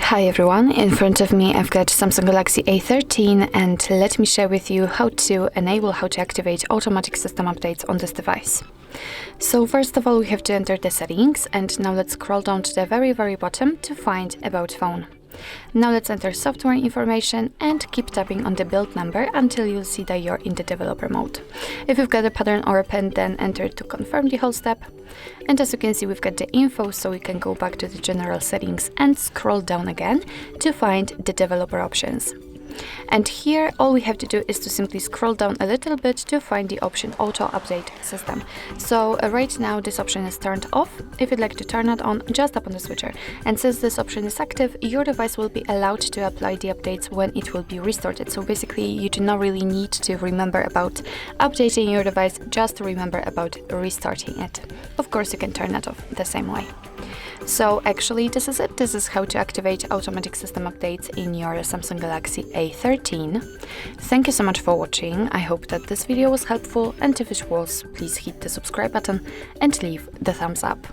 Hi everyone, in front of me I've got Samsung Galaxy A13 and let me share with you how to activate automatic system updates on this device. So first of all we have to enter the settings, and now let's scroll down to the very bottom to find About Phone. Now let's enter software information and keep tapping on the build number until you'll see that you're in the developer mode. If you've got a pattern or a pen, then enter to confirm the whole step. And as you can see, we've got the info, so we can go back to the general settings and scroll down again to find the developer options. And here all we have to do is to simply scroll down a little bit to find the option Auto Update System. So right now this option is turned off. If you'd like to turn it on, just tap on the switcher. And since this option is active, your device will be allowed to apply the updates when it will be restarted. So basically you do not really need to remember about updating your device, just remember about restarting it. Of course you can turn it off the same way. So actually this is it. This is how to activate automatic system updates in your Samsung Galaxy A13. Thank you so much for watching. I hope that this video was helpful, and if it was, please hit the subscribe button and leave the thumbs up.